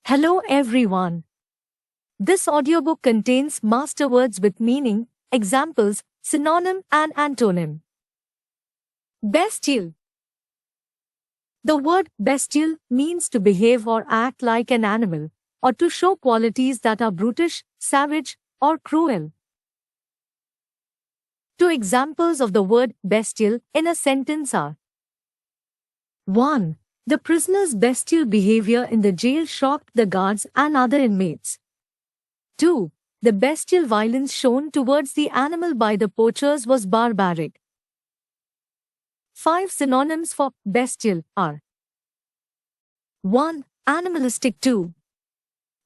Hello everyone. This audiobook contains master words with meaning, examples, synonym and antonym. Bastille. The word bastille means to behave or act like an animal, or to show qualities that are brutish, savage, or cruel. Two examples of the word bastille in a sentence are: 1. The prisoner's bestial behavior in the jail shocked the guards and other inmates. 2. The bestial violence shown towards the animal by the poachers was barbaric. 5 synonyms for bestial are: 1. Animalistic. 2.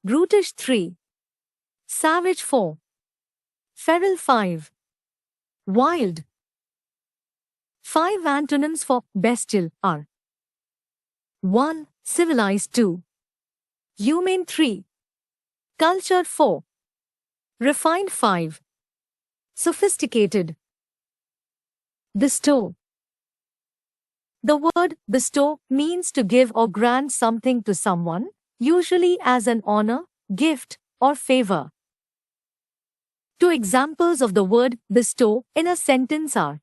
Brutish. 3. Savage. 4. Feral. 5. Wild. 5 antonyms for bestial are: 1. Civilized. 2. Humane. 3. Cultured. 4. Refined. 5. Sophisticated. Bestow. The word bestow means to give or grant something to someone, usually as an honor, gift, or favor. Two examples of the word bestow in a sentence are: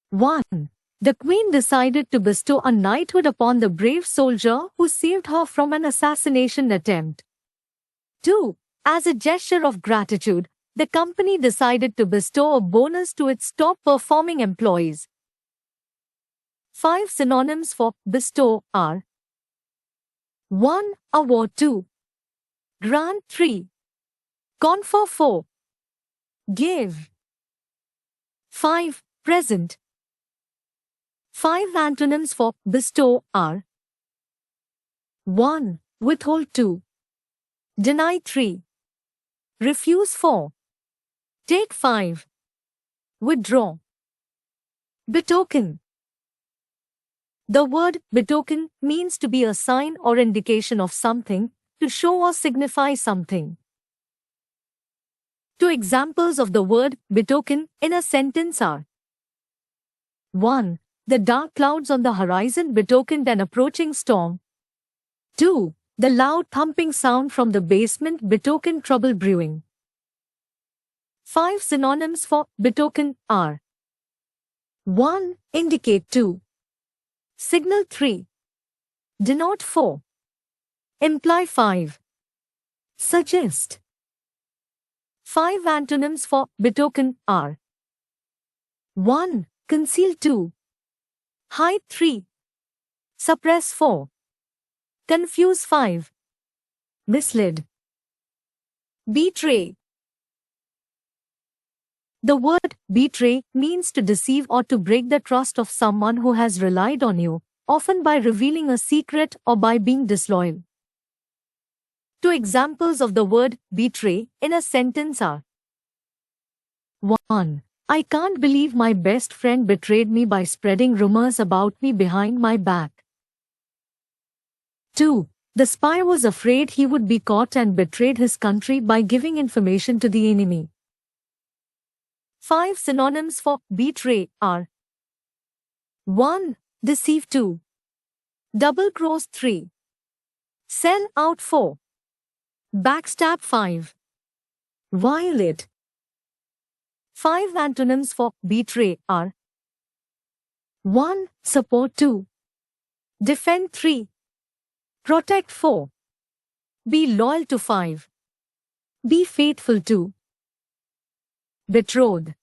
1. The queen decided to bestow a knighthood upon the brave soldier who saved her from an assassination attempt. 2. As a gesture of gratitude, the company decided to bestow a bonus to its top-performing employees. 5 synonyms for bestow are: 1. Award. 2. Grant. 3. Confer. 4. Give. 5. Present. 5 antonyms for bestow are: 1. Withhold. 2. Deny. 3. Refuse. 4. Take. 5. Withdraw. Betoken. The word betoken means to be a sign or indication of something, to show or signify something. Two examples of the word betoken in a sentence are: 1. The dark clouds on the horizon betokened an approaching storm. 2. The loud thumping sound from the basement betokened trouble brewing. 5 synonyms for betoken are: 1. Indicate. 2. Signal. 3. Denote. 4. Imply. 5. Suggest. 5 antonyms for betoken are: 1. Conceal. 2. Hide. 3. Suppress. 4. Confuse. 5. Mislead. Betray. The word betray means to deceive or to break the trust of someone who has relied on you, often by revealing a secret or by being disloyal. Two examples of the word betray in a sentence are: 1. I can't believe my best friend betrayed me by spreading rumors about me behind my back. 2. The spy was afraid he would be caught and betrayed his country by giving information to the enemy. 5 synonyms for betray are: 1. Deceive. 2. Double-cross. 3. Sell out. 4. Backstab. 5. Violate. 5 antonyms for betray are: 1. Support. 2. Defend. 3. Protect. 4. Be loyal to. 5. Be faithful to. Betrothed.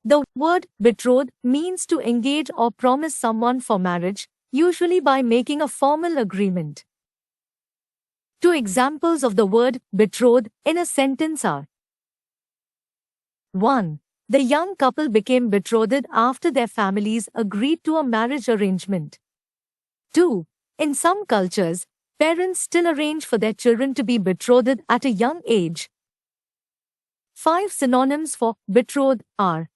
The word betrothed means to engage or promise someone for marriage, usually by making a formal agreement. Two examples of the word betrothed in a sentence are: 1. The young couple became betrothed after their families agreed to a marriage arrangement. 2. In some cultures, parents still arrange for their children to be betrothed at a young age. 5 synonyms for betrothed are: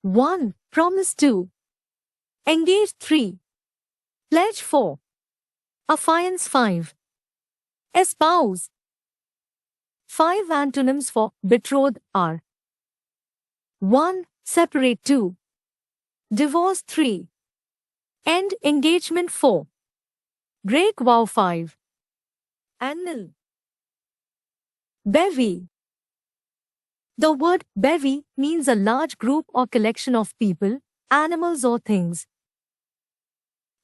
1. Promise. 2. Engage. 3. Pledge. 4. Affiance. 5. Espouse. 5 antonyms for betrothed are: 1. Separate. 2. Divorce. 3. End engagement. 4. break vow 5. Annual. Bevy. The word bevy means a large group or collection of people, animals or things.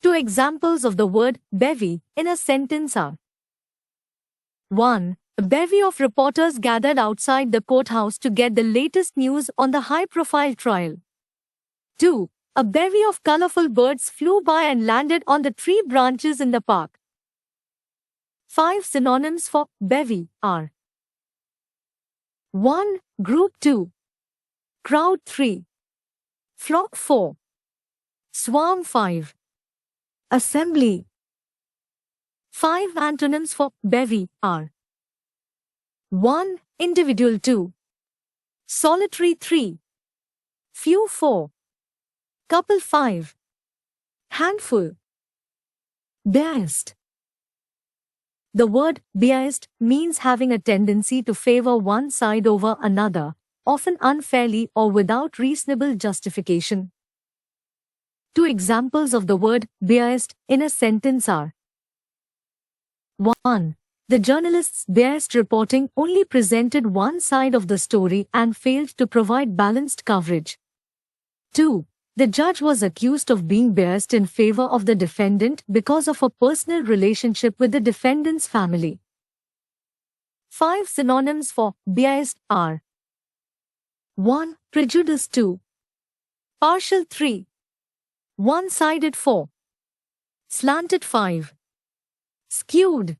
Two examples of the word bevy in a sentence are: 1. A bevy of reporters gathered outside the courthouse to get the latest news on the high-profile trial. 2. A bevy of colorful birds flew by and landed on the tree branches in the park. 5 synonyms for bevy are: 1. Group 2. Crowd 3. Flock 4. Swarm 5. Assembly. 5 antonyms for bevy are: 1. Individual 2. Solitary 3. Few 4. Couple 5. Handful. Biased. The word biased means having a tendency to favor one side over another, often unfairly or without reasonable justification. Two examples of the word biased in a sentence are: 1. The journalist's biased reporting only presented one side of the story and failed to provide balanced coverage. 2. The judge was accused of being biased in favor of the defendant because of a personal relationship with the defendant's family. 5 synonyms for biased are: 1. Prejudice 2. Partial 3. One-sided 4. Slanted 5. Skewed.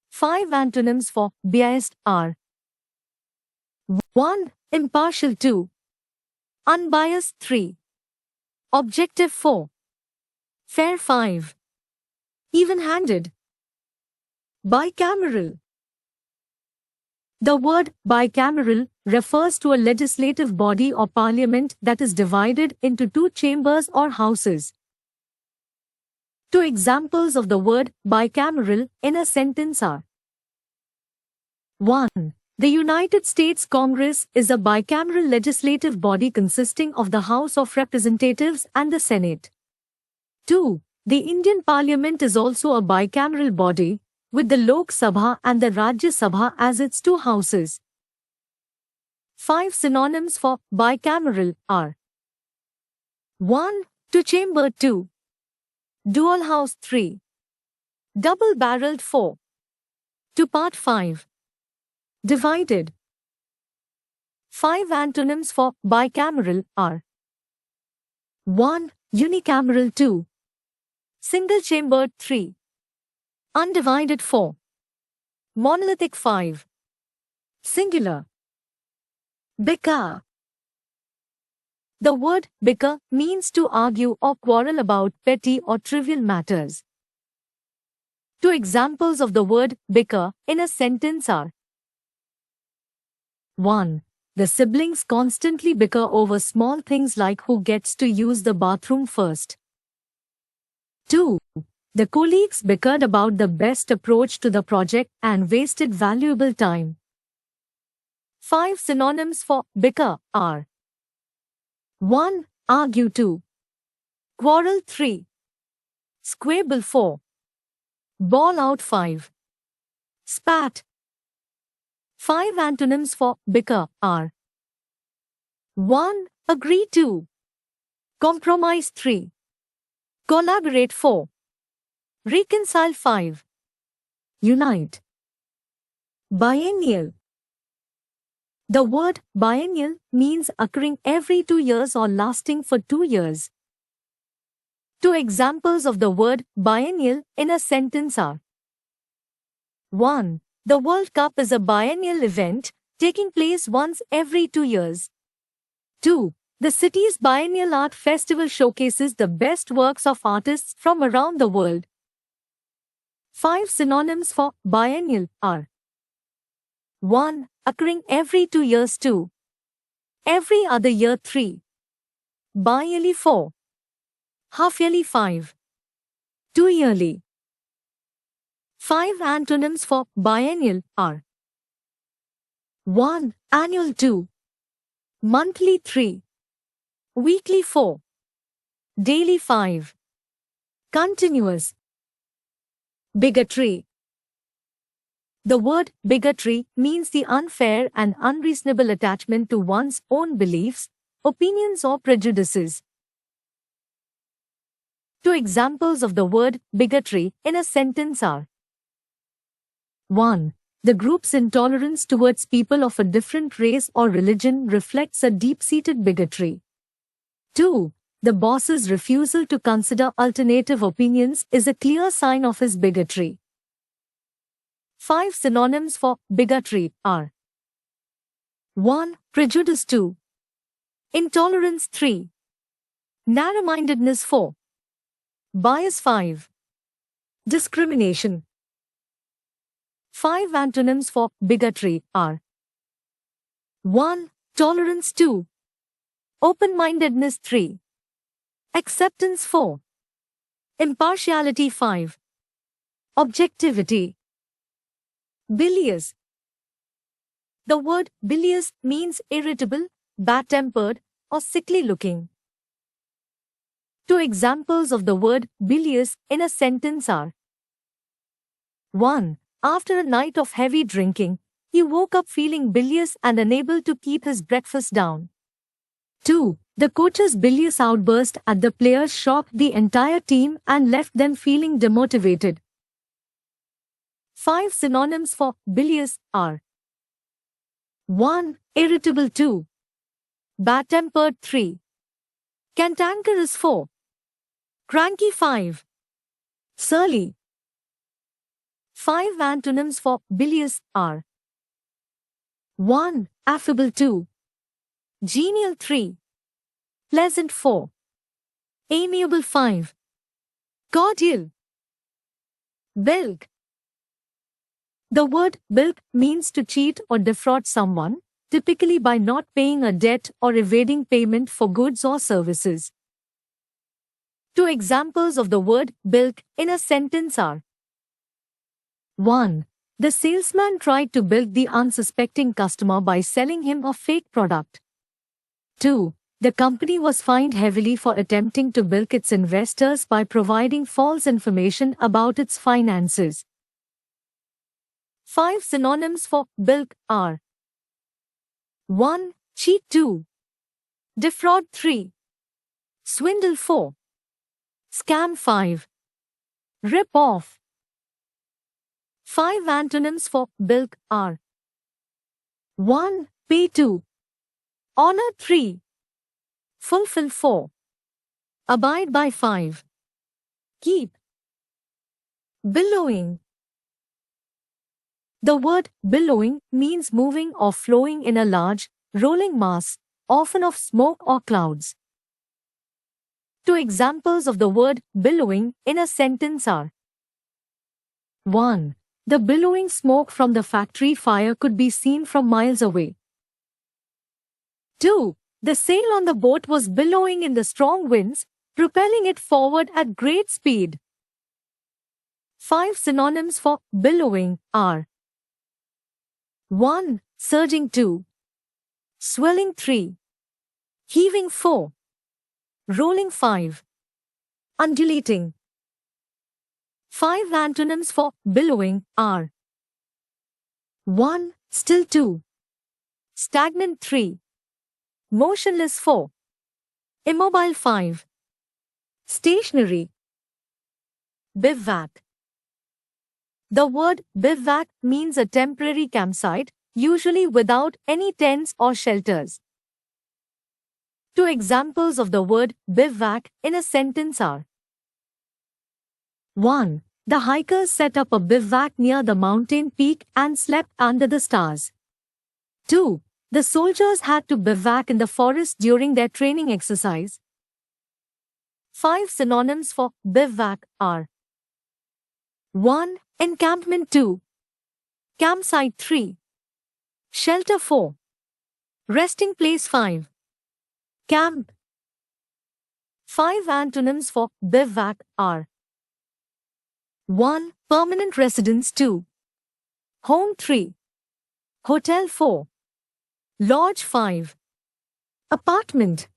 5 antonyms for biased are: 1. Impartial 2. Unbiased 3. Objective 4. Fair 5. Even-handed. Bicameral. The word bicameral refers to a legislative body or parliament that is divided into two chambers or houses. Two examples of the word bicameral in a sentence are: 1. The United States Congress is a bicameral legislative body consisting of the House of Representatives and the Senate. 2. The Indian Parliament is also a bicameral body, with the Lok Sabha and the Rajya Sabha as its two houses. 5 synonyms for bicameral are: 1. Two-chamber 2. Dual house 3. Double-barreled 4. Two-part 5. Divided. 5 antonyms for bicameral are: 1. Unicameral 2. Single-chambered 3. Undivided 4. Monolithic 5. Singular. Bicker. The word bicker means to argue or quarrel about petty or trivial matters. Two examples of the word bicker in a sentence are: 1. The siblings constantly bicker over small things like who gets to use the bathroom first. 2. The colleagues bickered about the best approach to the project and wasted valuable time. 5 synonyms for bicker are: 1. Argue 2. Quarrel 3. Squabble 4. Ball out 5. Spat. 5 antonyms for bicker are: 1. Agree 2. Compromise 3. Collaborate 4. Reconcile 5. Unite. Biennial. The word biennial means occurring every 2 years or lasting for 2 years. Two examples of the word biennial in a sentence are: 1. The World Cup is a biennial event, taking place once every 2 years. 2. The city's biennial art festival showcases the best works of artists from around the world. 5 synonyms for biennial are: 1. Occurring every 2 years 2. Every other year 3. Biyearly 4. Half-yearly 5. 2-yearly. 5 antonyms for biennial are: 1. Annual 2. Monthly 3. Weekly 4. Daily 5. Continuous. Bigotry. The word bigotry means the unfair and unreasonable attachment to one's own beliefs, opinions or prejudices. Two examples of the word bigotry in a sentence are: 1. The group's intolerance towards people of a different race or religion reflects a deep-seated bigotry. 2. The boss's refusal to consider alternative opinions is a clear sign of his bigotry. 5 synonyms for bigotry are: 1. Prejudice. 2. Intolerance. 3. Narrow-mindedness. 4. Bias. 5. Discrimination. 5 antonyms for bigotry are: 1. Tolerance. 2. Open-mindedness. 3. Acceptance. 4. Impartiality. 5. Objectivity. Bilious. The word bilious means irritable, bad-tempered, or sickly-looking. Two examples of the word bilious in a sentence are: 1. After a night of heavy drinking, he woke up feeling bilious and unable to keep his breakfast down. 2. The coach's bilious outburst at the players shocked the entire team and left them feeling demotivated. 5 synonyms for bilious are: 1. Irritable. 2. Bad-tempered. 3. Cantankerous. 4. Cranky. 5. Surly. 5 antonyms for bilious are: 1. Affable. 2. Genial. 3. Pleasant. 4. Amiable. 5. Cordial. Bilk. The word bilk means to cheat or defraud someone, typically by not paying a debt or evading payment for goods or services. Two examples of the word bilk in a sentence are: 1. The salesman tried to bilk the unsuspecting customer by selling him a fake product. 2. The company was fined heavily for attempting to bilk its investors by providing false information about its finances. 5 synonyms for bilk are: 1. Cheat. 2. Defraud. 3. Swindle. 4. Scam. 5. Rip off. 5 antonyms for bilk are: 1. Pay. 2. Honor. 3. Fulfill. 4. Abide by. 5. Keep. Billowing. The word billowing means moving or flowing in a large, rolling mass, often of smoke or clouds. Two examples of the word billowing in a sentence are: 1. The billowing smoke from the factory fire could be seen from miles away. 2. The sail on the boat was billowing in the strong winds, propelling it forward at great speed. 5 synonyms for billowing are: 1. Surging. 2. Swelling. 3. Heaving. 4. Rolling. 5. Undulating. 5 antonyms for billowing are: 1. Still. 2. Stagnant. 3. Motionless. 4. Immobile. 5. Stationary. Bivvac. The word bivvac means a temporary campsite, usually without any tents or shelters. Two examples of the word bivvac in a sentence are: 1. The hikers set up a bivvac near the mountain peak and slept under the stars. 2. The soldiers had to bivvac in the forest during their training exercise. 5 synonyms for bivvac are: 1. Encampment. 2. Campsite. 3. Shelter. 4. Resting place. 5. Camp. 5 antonyms for bivvac are: 1. Permanent residence. 2. Home. 3. Hotel. 4. Lodge. 5. Apartment.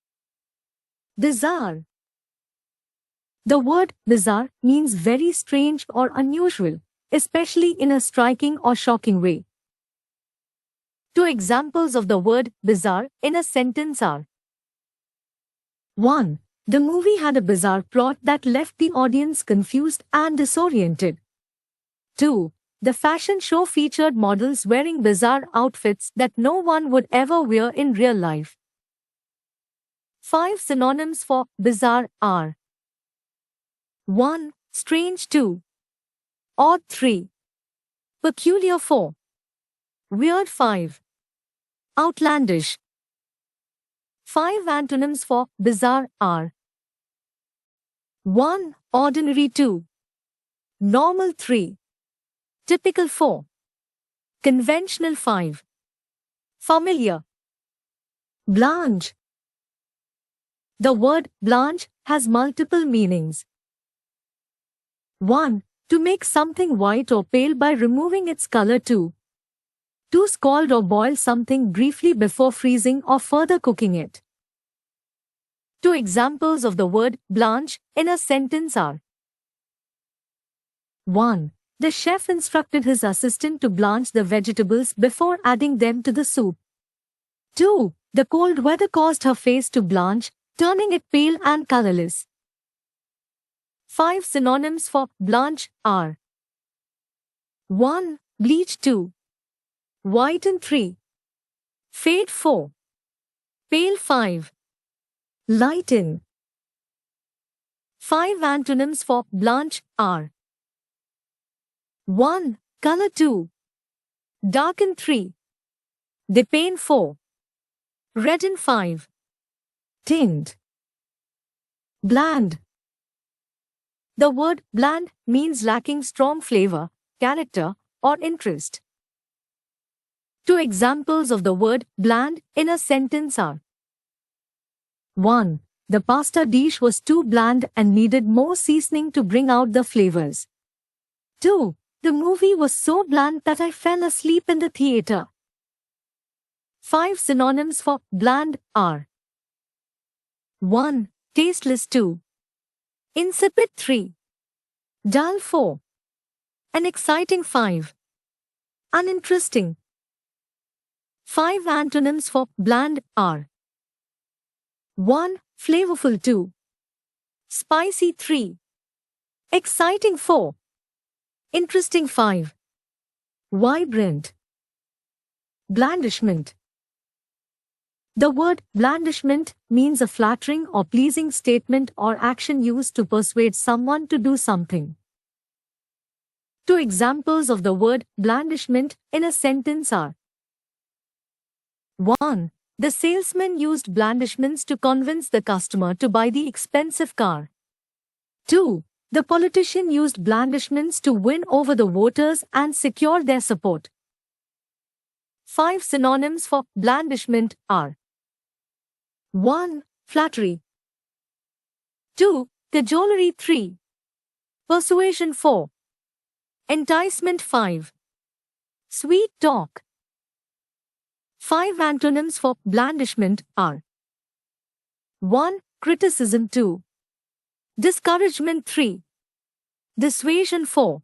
Bizarre. The word bizarre means very strange or unusual, especially in a striking or shocking way. Two examples of the word bizarre in a sentence are: 1. The movie had a bizarre plot that left the audience confused and disoriented. 2. The fashion show featured models wearing bizarre outfits that no one would ever wear in real life. 5 synonyms for bizarre are: 1. Strange. 2. Odd. 3. Peculiar. 4. Weird. 5. Outlandish. 5 antonyms for bizarre are: 1. Ordinary. 2. Normal. 3. Typical. 4. Conventional. 5. Familiar. Blanche. The word Blanche has multiple meanings. 1. To make something white or pale by removing its color. 2. To scald or boil something briefly before freezing or further cooking it. Two examples of the word Blanche in a sentence are: 1. The chef instructed his assistant to blanch the vegetables before adding them to the soup. 2. The cold weather caused her face to blanch, turning it pale and colorless. 5 synonyms for Blanche are: 1. Bleach. 2. Whiten. 3. Fade. 4. Pale. 5. Lighten. 5 antonyms for Blanche are: 1. Color. 2. Darken. 3. Depain. 4. Redden. 5. Tint. Bland. The word bland means lacking strong flavor, character, or interest. Two examples of the word bland in a sentence are: 1. The pasta dish was too bland and needed more seasoning to bring out the flavors. 2. The movie was so bland that I fell asleep in the theater. 5 synonyms for bland are: 1. Tasteless. 2. Insipid. 3. Dull. 4. Unexciting. 5. Uninteresting. 5 antonyms for bland are: 1. Flavorful. 2. Spicy. 3. Exciting. 4. Interesting. 5. Vibrant. Blandishment. The word blandishment means a flattering or pleasing statement or action used to persuade someone to do something. Two examples of the word blandishment in a sentence are: 1. The salesman used blandishments to convince the customer to buy the expensive car. 2. The politician used blandishments to win over the voters and secure their support. 5 synonyms for blandishment are: 1. Flattery. 2. Cajolery. 3. Persuasion. 4. Enticement. 5. Sweet talk. 5 antonyms for blandishment are: 1. Criticism. 2. Discouragement. 3. Dissuasion. 4.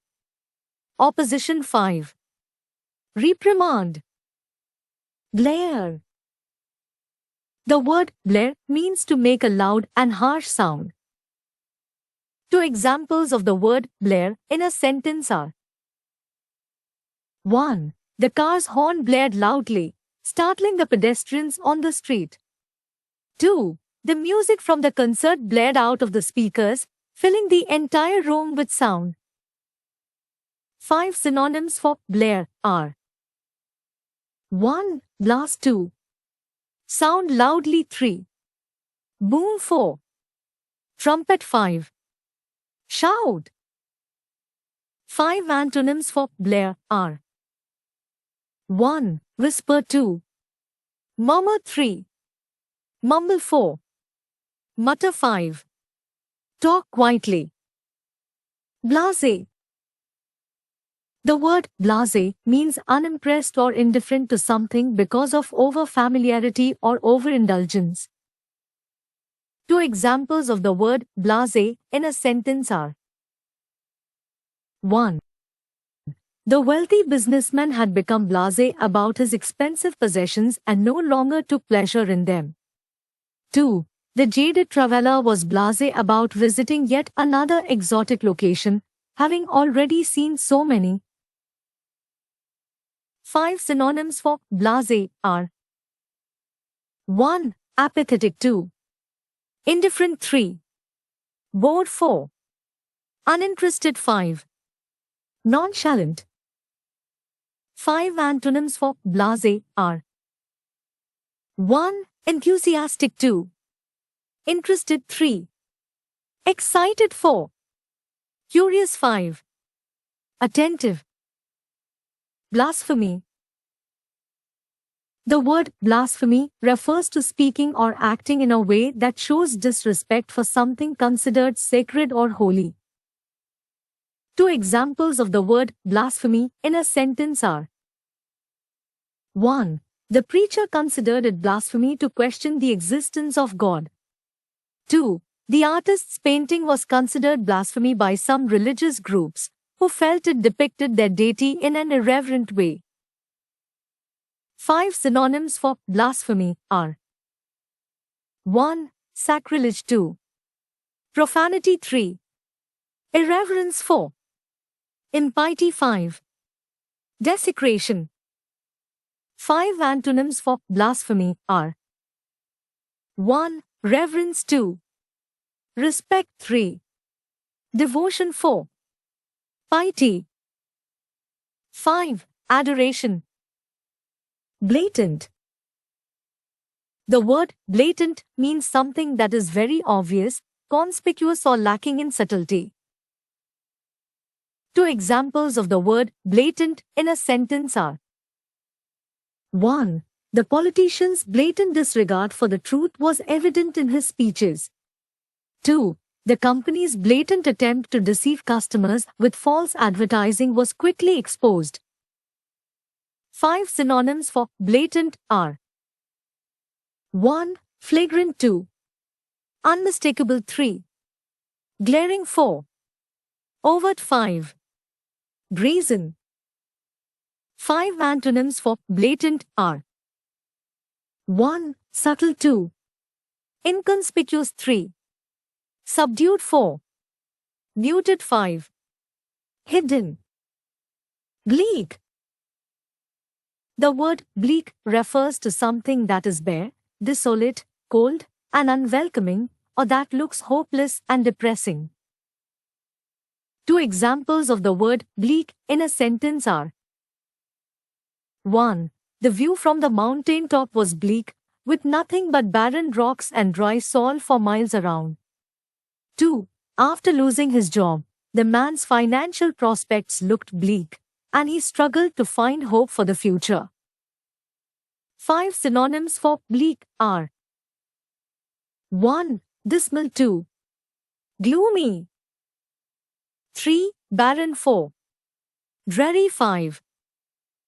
Opposition. 5. Reprimand. Blare. The word blare means to make a loud and harsh sound. Two examples of the word blare in a sentence are: 1. The car's horn blared loudly, startling the pedestrians on the street. 2. The music from the concert blared out of the speakers, filling the entire room with sound. 5 synonyms for blare are: 1. Blast. 2. Sound loudly. 3. Boom. 4. Trumpet. 5. Shout. 5 antonyms for blare are: 1. Whisper. 2. Murmur. 3. Mumble. 4. Mutter. 5. Talk quietly. Blase. The word blase means unimpressed or indifferent to something because of over-familiarity or overindulgence. Two examples of the word blase in a sentence are: 1. The wealthy businessman had become blasé about his expensive possessions and no longer took pleasure in them. 2. The jaded traveler was blasé about visiting yet another exotic location, having already seen so many. 5 synonyms for blasé are: 1. Apathetic. 2. Indifferent. 3. Bored. 4. Uninterested. 5. Nonchalant. 5 antonyms for blasé are: 1. Enthusiastic. 2. Interested. 3. Excited. 4. Curious. 5. Attentive. Blasphemy. The word blasphemy refers to speaking or acting in a way that shows disrespect for something considered sacred or holy. Two examples of the word blasphemy in a sentence are: 1. The preacher considered it blasphemy to question the existence of God. 2. The artist's painting was considered blasphemy by some religious groups, who felt it depicted their deity in an irreverent way. 5 synonyms for blasphemy are: 1. Sacrilege. 2. Profanity. 3. Irreverence. 4. Impiety. 5. Desecration. 5 antonyms for blasphemy are: 1. Reverence. 2. Respect. 3. Devotion. 4. Piety. 5. Adoration. Blatant. The word blatant means something that is very obvious, conspicuous or lacking in subtlety. Two examples of the word blatant in a sentence are: 1. The politician's blatant disregard for the truth was evident in his speeches. 2. The company's blatant attempt to deceive customers with false advertising was quickly exposed. 5 synonyms for blatant are: 1. Flagrant. 2. Unmistakable. 3. Glaring. 4. Overt. 5. Brazen. 5 antonyms for blatant are: 1. Subtle. 2. Inconspicuous. 3. Subdued. 4. Muted. 5. Hidden. Bleak. The word bleak refers to something that is bare, desolate, cold, and unwelcoming, or that looks hopeless and depressing. Two examples of the word bleak in a sentence are: 1. The view from the mountain top was bleak, with nothing but barren rocks and dry soil for miles around. 2. After losing his job, the man's financial prospects looked bleak, and he struggled to find hope for the future. 5 synonyms for bleak are: 1. Dismal. 2. Gloomy. 3. Barren. 4. Dreary. 5.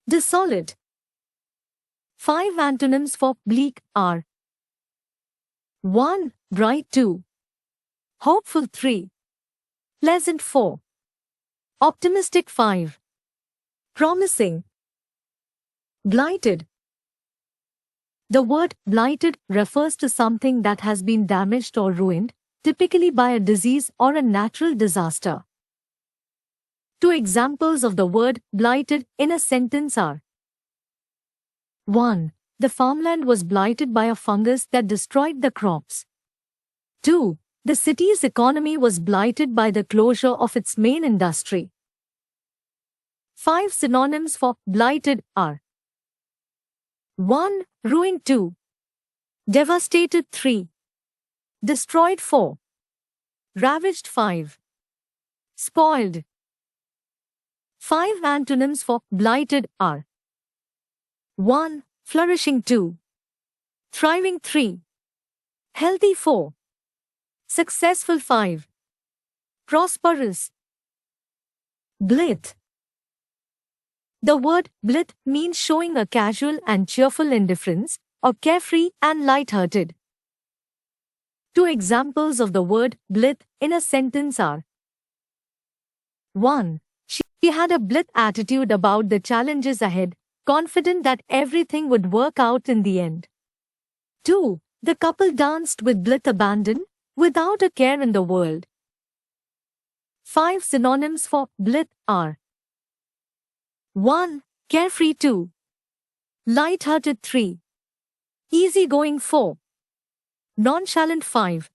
Desolate. 5 antonyms for bleak are: 1. Bright. 2. Hopeful. 3. Pleasant. 4. Optimistic. 5. Promising. Blighted. The word blighted refers to something that has been damaged or ruined, typically by a disease or a natural disaster. Two examples of the word blighted in a sentence are: 1. The farmland was blighted by a fungus that destroyed the crops. 2. The city's economy was blighted by the closure of its main industry. 5 synonyms for blighted are: 1. Ruined. 2. Devastated. 3. Destroyed. 4. Ravaged. 5. Spoiled. 5 antonyms for blighted are: 1. Flourishing. 2. Thriving. 3. Healthy. 4. Successful. 5. Prosperous. Blitz. The word blitz means showing a casual and cheerful indifference, or carefree and light-hearted. Two examples of the word blitz in a sentence are: 1. She had a blitz attitude about the challenges ahead, confident that everything would work out in the end. 2. The couple danced with blitz abandon, without a care in the world. 5 synonyms for blitz are: 1. Carefree. 2. Light-hearted. 3. Easygoing. 4. Nonchalant. 5.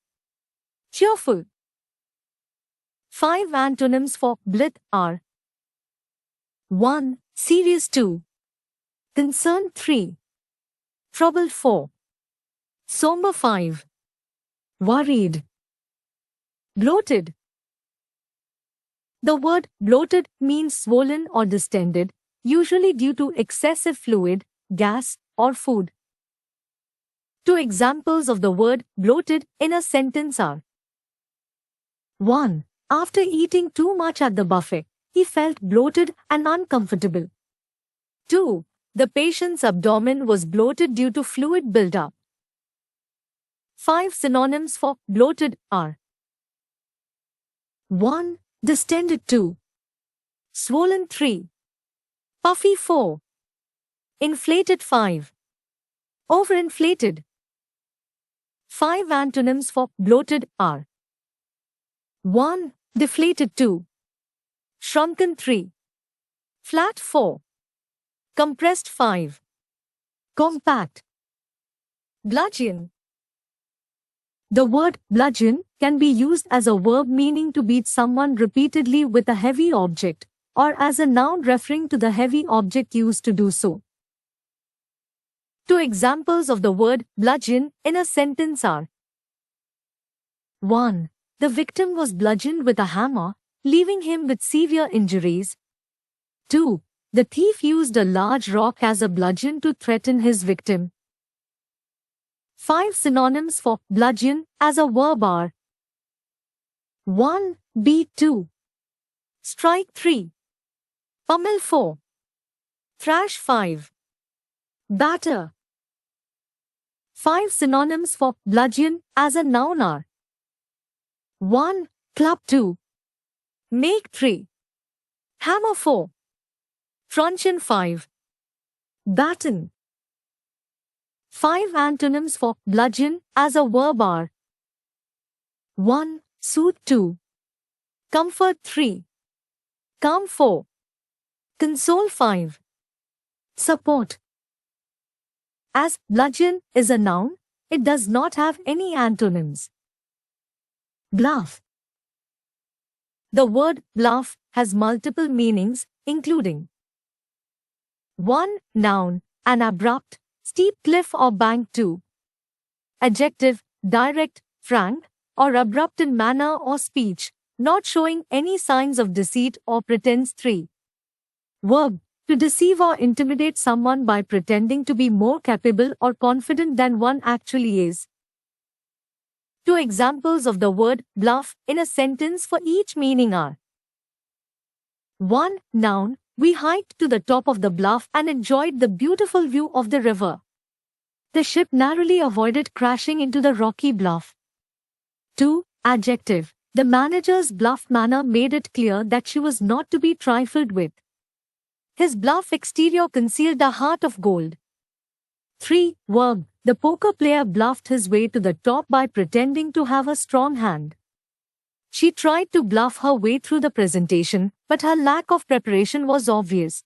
Cheerful. 5 antonyms for blitz are: 1. Serious. 2. Concerned. 3. Troubled. 4. Somber. 5. Worried. Bloated. The word bloated means swollen or distended, usually due to excessive fluid, gas, or food. Two examples of the word bloated in a sentence are: 1. After eating too much at the buffet, he felt bloated and uncomfortable. 2. The patient's abdomen was bloated due to fluid buildup. 5 synonyms for bloated are: 1. Distended. 2. Swollen. 3. Puffy. 4. Inflated. 5. Overinflated. 5 antonyms for bloated are: 1. Deflated. 2. Shrunken. 3. Flat. 4. Compressed. 5. Compact. Bludgeon. The word bludgeon can be used as a verb meaning to beat someone repeatedly with a heavy object, or as a noun referring to the heavy object used to do so. Two examples of the word bludgeon in a sentence are: 1. The victim was bludgeoned with a hammer, leaving him with severe injuries. 2. The thief used a large rock as a bludgeon to threaten his victim. 5 synonyms for bludgeon as a verb are: 1. Beat. 2. Strike. 3. Pummel. 4. Thrash. 5. Batter. 5 synonyms for bludgeon as a noun are: 1. Club. 2. Make. 3. Hammer. 4. Truncheon. 5. Batten. 5 antonyms for bludgeon as a verb are: 1. Soothe. 2. Comfort. 3. Calm. 4. Console. 5. Support. As bludgeon is a noun, it does not have any antonyms. Bluff. The word bluff has multiple meanings, including: 1. Noun, an abrupt, steep cliff or bank. 2. Adjective, direct, frank, or abrupt in manner or speech, not showing any signs of deceit or pretense. 3. Verb, to deceive or intimidate someone by pretending to be more capable or confident than one actually is. Two examples of the word bluff in a sentence for each meaning are: 1. Noun, we hiked to the top of the bluff and enjoyed the beautiful view of the river. The ship narrowly avoided crashing into the rocky bluff. 2. Adjective, the manager's bluff manner made it clear that she was not to be trifled with. His bluff exterior concealed a heart of gold. 3. Verb, the poker player bluffed his way to the top by pretending to have a strong hand. She tried to bluff her way through the presentation, but her lack of preparation was obvious.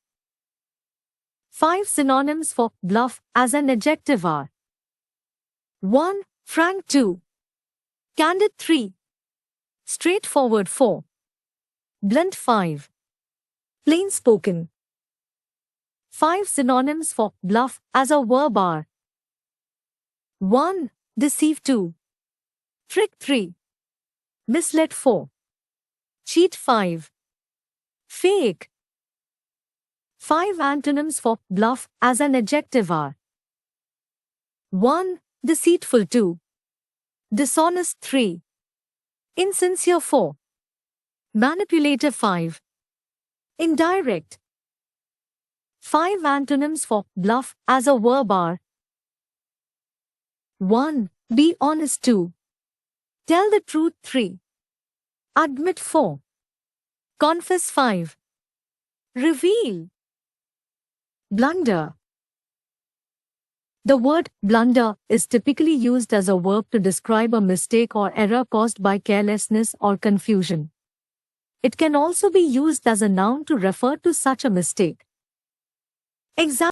5 synonyms for bluff as an adjective are: 1. Frank. 2. Candid. 3. Straightforward. 4. Blunt. 5. Plain spoken. 5 synonyms for bluff as a verb are: 1. Deceive. 2. Trick. 3. Misled. 4. Cheat. 5. Fake. 5 antonyms for bluff as an adjective are: 1. Deceitful. 2. Dishonest. 3. Insincere. 4. Manipulative. 5. Indirect. 5 antonyms for bluff as a verb are: 1. Be honest. 2. Tell the truth 3. Admit 4. Confess 5. Reveal. Blunder. The word blunder is typically used as a verb to describe a mistake or error caused by carelessness or confusion. It can also be used as a noun to refer to such a mistake. Example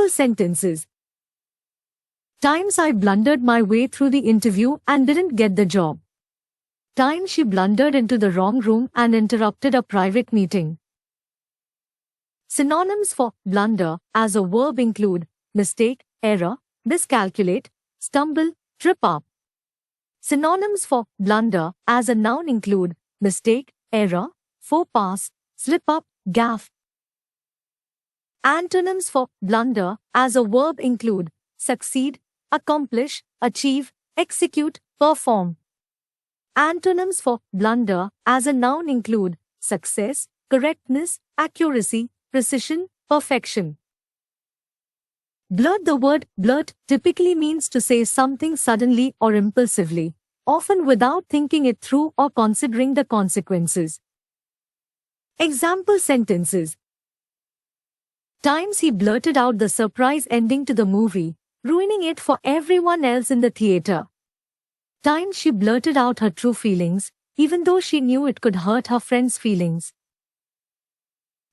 sentences. Times I blundered my way through the interview and didn't get the job. Time she blundered into the wrong room and interrupted a private meeting. Synonyms for blunder as a verb include mistake, error, miscalculate, stumble, trip up. Synonyms for blunder as a noun include mistake, error, faux pas, slip up, gaffe. Antonyms for blunder as a verb include succeed, accomplish, achieve, execute, perform. Antonyms for blunder as a noun include success, correctness, accuracy, precision, perfection. Blurt. The word blurt typically means to say something suddenly or impulsively, often without thinking it through or considering the consequences. Example sentences. Times he blurted out the surprise ending to the movie, ruining it for everyone else in the theater. Times she blurted out her true feelings, even though she knew it could hurt her friend's feelings.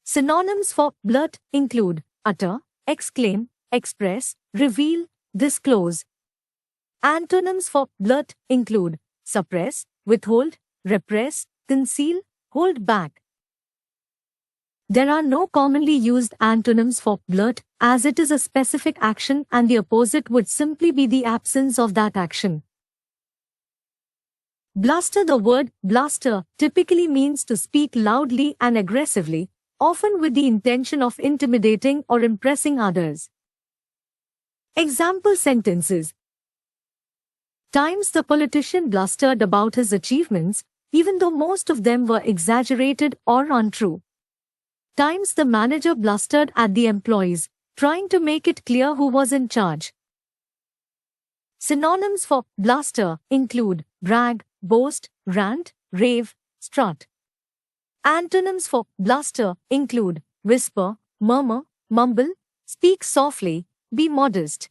Synonyms for blurt include utter, exclaim, express, reveal, disclose. Antonyms for blurt include suppress, withhold, repress, conceal, hold back. There are no commonly used antonyms for blurt, as it is a specific action and the opposite would simply be the absence of that action. Bluster. The word bluster typically means to speak loudly and aggressively, often with the intention of intimidating or impressing others. Example sentences. Times the politician blustered about his achievements, even though most of them were exaggerated or untrue. Times the manager blustered at the employees, trying to make it clear who was in charge. Synonyms for bluster include brag, boast, rant, rave, strut. Antonyms for bluster include whisper, murmur, mumble, speak softly, be modest.